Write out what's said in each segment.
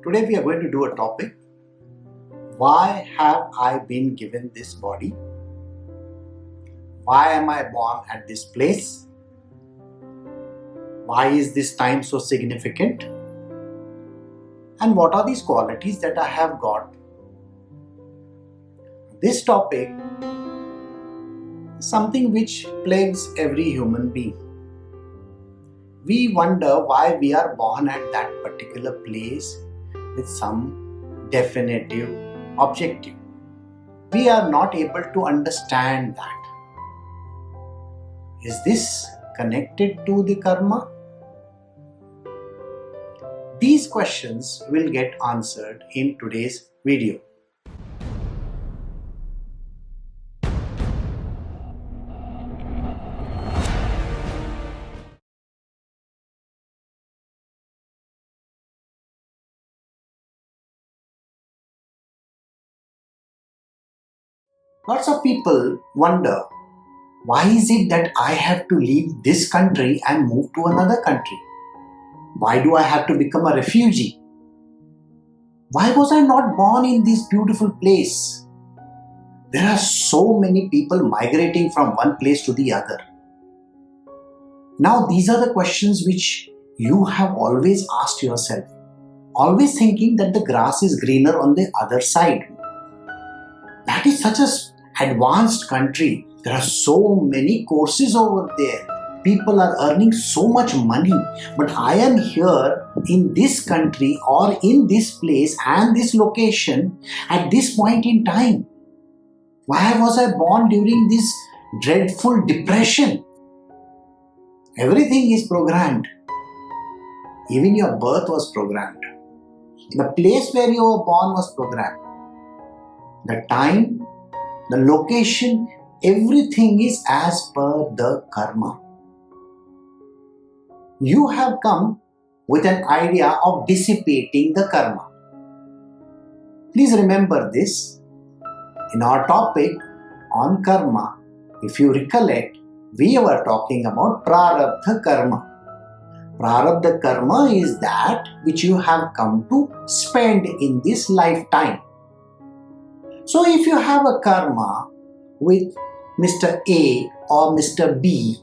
Today we are going to do a topic. Why have I been given this body? Why am I born at this place? Why is this time so significant? And what are these qualities that I have got? This topic is something which plagues every human being. We wonder why we are born at that particular place with some definitive objective. We are not able to understand that. Is this connected to the karma? These questions will get answered in today's video. Lots of people wonder, why is it that I have to leave this country and move to another country? Why do I have to become a refugee? Why was I not born in this beautiful place? There are so many people migrating from one place to the other. Now, these are the questions which you have always asked yourself, always thinking that the grass is greener on the other side. That is such an advanced country. There are so many courses over there. People are earning so much money. But I am here in this country or in this place and this location at this point in time. Why was I born during this dreadful depression? Everything is programmed. Even your birth was programmed. The place where you were born was programmed. The time, the location, everything is as per the karma. You have come with an idea of dissipating the karma. Please remember this. In our topic on karma, if you recollect, we were talking about prarabdha karma. Prarabdha karma is that which you have come to spend in this lifetime. So if you have a karma with Mr. A or Mr. B,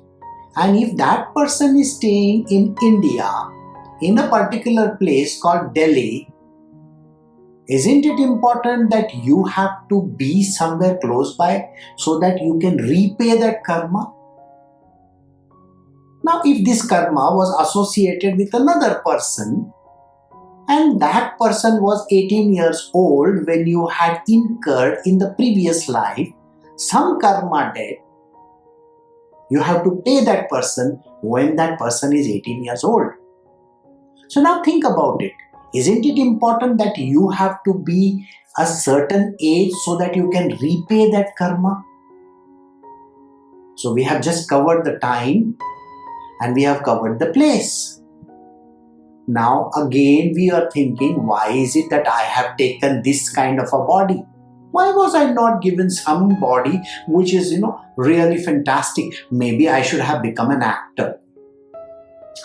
and if that person is staying in India, in a particular place called Delhi, isn't it important that you have to be somewhere close by so that you can repay that karma? Now, if this karma was associated with another person, and that person was 18 years old when you had incurred in the previous life some karma debt, you have to pay that person when that person is 18 years old. So now think about it. Isn't it important that you have to be a certain age so that you can repay that karma? So we have just covered the time and we have covered the place. Now again we are thinking, why is it that I have taken this kind of a body? Why was I not given some body which is, really fantastic? Maybe I should have become an actor.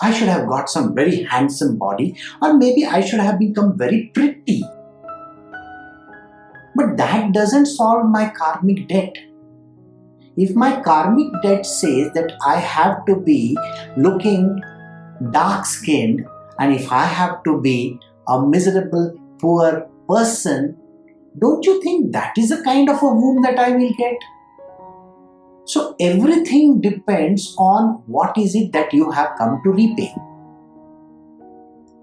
I should have got some very handsome body, or maybe I should have become very pretty. But that doesn't solve my karmic debt. If my karmic debt says that I have to be looking dark-skinned, and if I have to be a miserable, poor person, don't you think that is a kind of a womb that I will get? So everything depends on what is it that you have come to repay.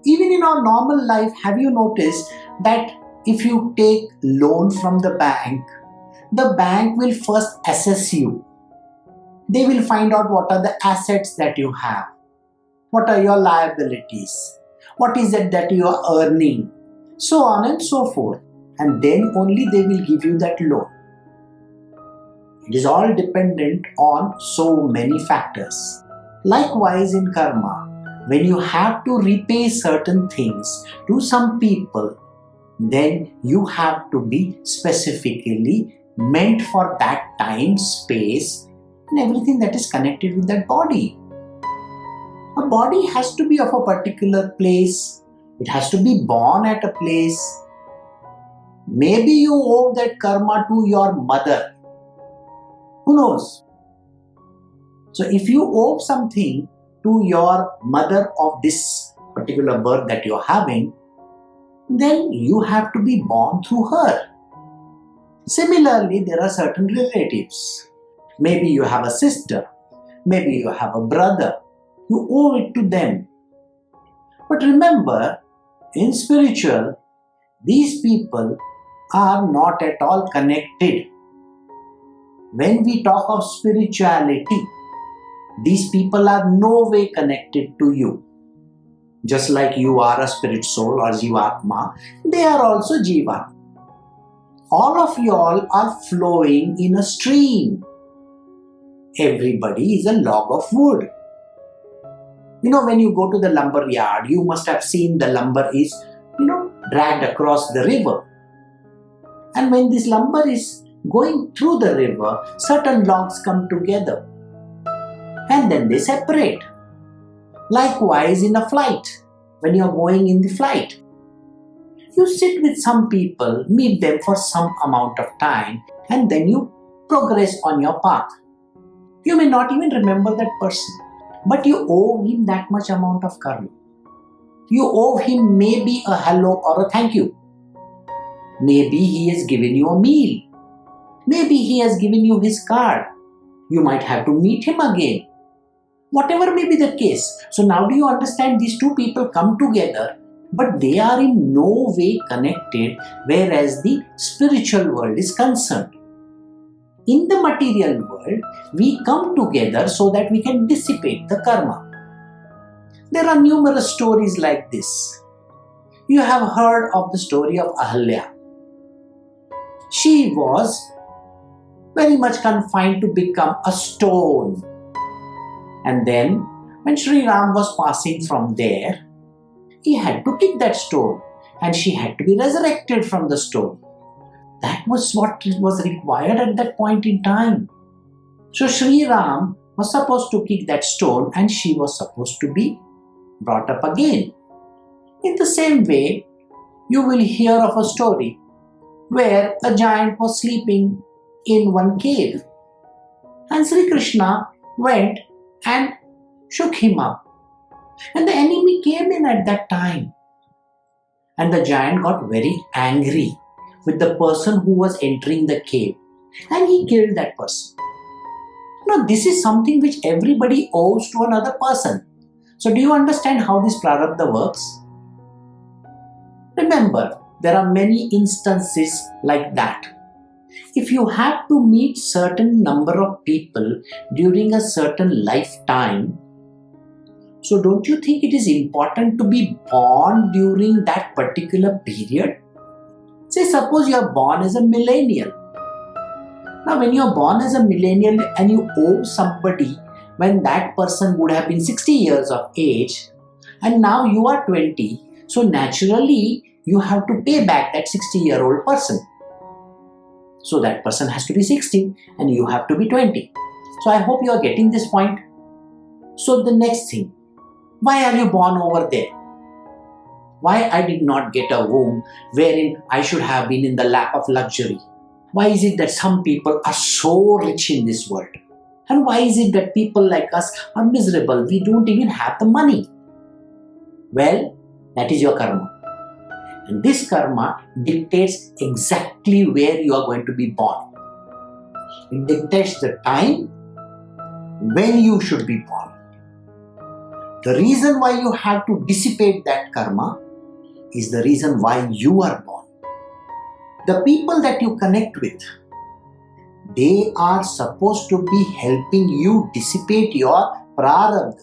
Even in our normal life, have you noticed that if you take loan from the bank will first assess you. They will find out what are the assets that you have. What are your liabilities? What is it that you are earning? So on and so forth. And then only they will give you that loan. It is all dependent on so many factors. Likewise in karma, when you have to repay certain things to some people, then you have to be specifically meant for that time, space, and everything that is connected with that body. A body has to be of a particular place, It has to be born at a place. Maybe you owe that karma to your mother. Who knows? So if you owe something to your mother of this particular birth that you're having, then you have to be born through her. Similarly, there are certain relatives. Maybe you have a sister, maybe you have a brother. You owe it to them. But remember, in spiritual, these people are not at all connected. When we talk of spirituality, these people are no way connected to you. Just like you are a spirit soul or Jivatma, they are also Jiva. All of y'all are flowing in a stream. Everybody is a log of wood. When you go to the lumber yard, you must have seen the lumber is, dragged across the river. And when this lumber is going through the river, certain logs come together and then they separate. Likewise, in a flight, when you are going in the flight, you sit with some people, meet them for some amount of time, and then you progress on your path. You may not even remember that person, but you owe him that much amount of karma. You owe him maybe a hello or a thank you. Maybe he has given you a meal. Maybe he has given you his card. You might have to meet him again. Whatever may be the case. So now do you understand, these two people come together, but they are in no way connected, whereas the spiritual world is concerned. In the material world, we come together so that we can dissipate the karma. There are numerous stories like this. You have heard of the story of Ahalya. She was very much confined to become a stone. And then, when Sri Ram was passing from there, he had to kick that stone and she had to be resurrected from the stone. That was what was required at that point in time. So Sri Ram was supposed to kick that stone and she was supposed to be brought up again. In the same way, you will hear of a story where a giant was sleeping in one cave. And Sri Krishna went and shook him up. And the enemy came in at that time. And the giant got very angry with the person who was entering the cave. And he killed that person. Now, this is something which everybody owes to another person. So, do you understand how this prarabdha works? Remember, there are many instances like that. If you have to meet certain number of people during a certain lifetime, so don't you think it is important to be born during that particular period? Say, suppose you are born as a millennial. Now, when you are born as a millennial and you owe somebody when that person would have been 60 years of age and now you are 20, so naturally you have to pay back that 60-year-old person. So that person has to be 60 and you have to be 20. So I hope you are getting this point. So the next thing, why are you born over there? Why I did not get a womb wherein I should have been in the lap of luxury? Why is it that some people are so rich in this world? And why is it that people like us are miserable? We don't even have the money. Well, that is your karma. And this karma dictates exactly where you are going to be born. It dictates the time when you should be born. The reason why you have to dissipate that karma is the reason why you are born. The people that you connect with, they are supposed to be helping you dissipate your prarabdha.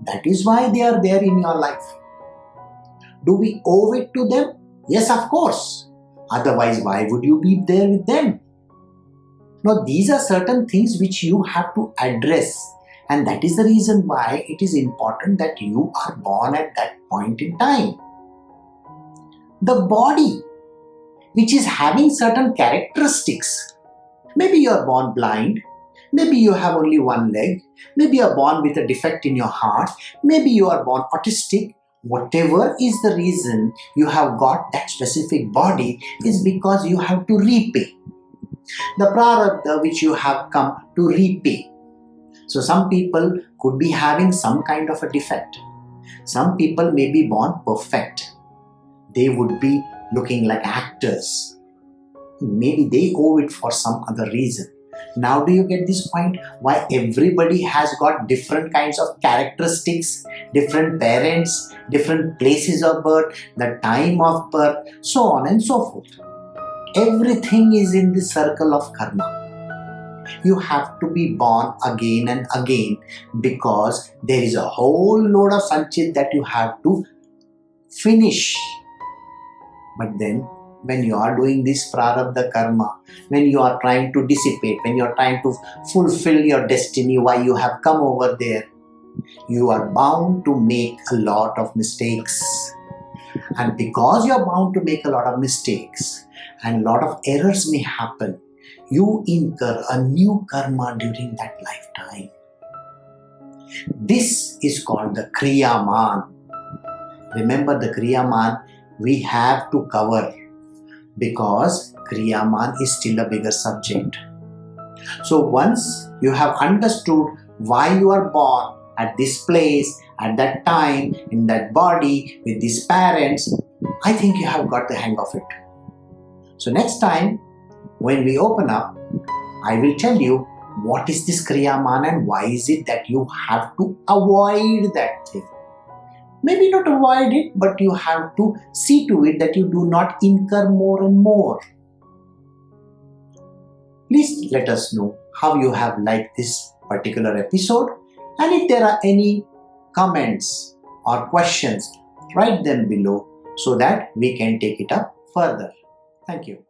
That is why they are there in your life. Do we owe it to them? Yes, of course. Otherwise, why would you be there with them? Now, these are certain things which you have to address. And that is the reason why it is important that you are born at that point in time. The body, which is having certain characteristics. Maybe you are born blind. Maybe you have only one leg. Maybe you are born with a defect in your heart. Maybe you are born autistic. whatever is the reason you have got that specific body is because you have to repay the prarabdha which you have come to repay. So some people could be having some kind of a defect. Some people may be born perfect. They would be looking like actors. Maybe they owe it for some other reason. Now do you get this point? Why everybody has got different kinds of characteristics, different parents, different places of birth, the time of birth, so on and so forth. Everything is in the circle of karma. You have to be born again and again because there is a whole load of sanchit that you have to finish. But then when you are doing this prarabdha karma, when you are trying to dissipate, when you are trying to fulfill your destiny, why you have come over there, you are bound to make a lot of mistakes. And because you are bound to make a lot of mistakes and a lot of errors may happen, you incur a new karma during that lifetime. This is called the Kriyaman. Remember, the Kriyaman we have to cover because Kriyaman is still a bigger subject. So once you have understood why you are born at this place, at that time, in that body, with these parents, I think you have got the hang of it. So next time, when we open up, I will tell you what is this Kriyaman and why is it that you have to avoid that thing. Maybe not avoid it, but you have to see to it that you do not incur more and more. Please let us know how you have liked this particular episode, and if there are any comments or questions, write them below so that we can take it up further. Thank you.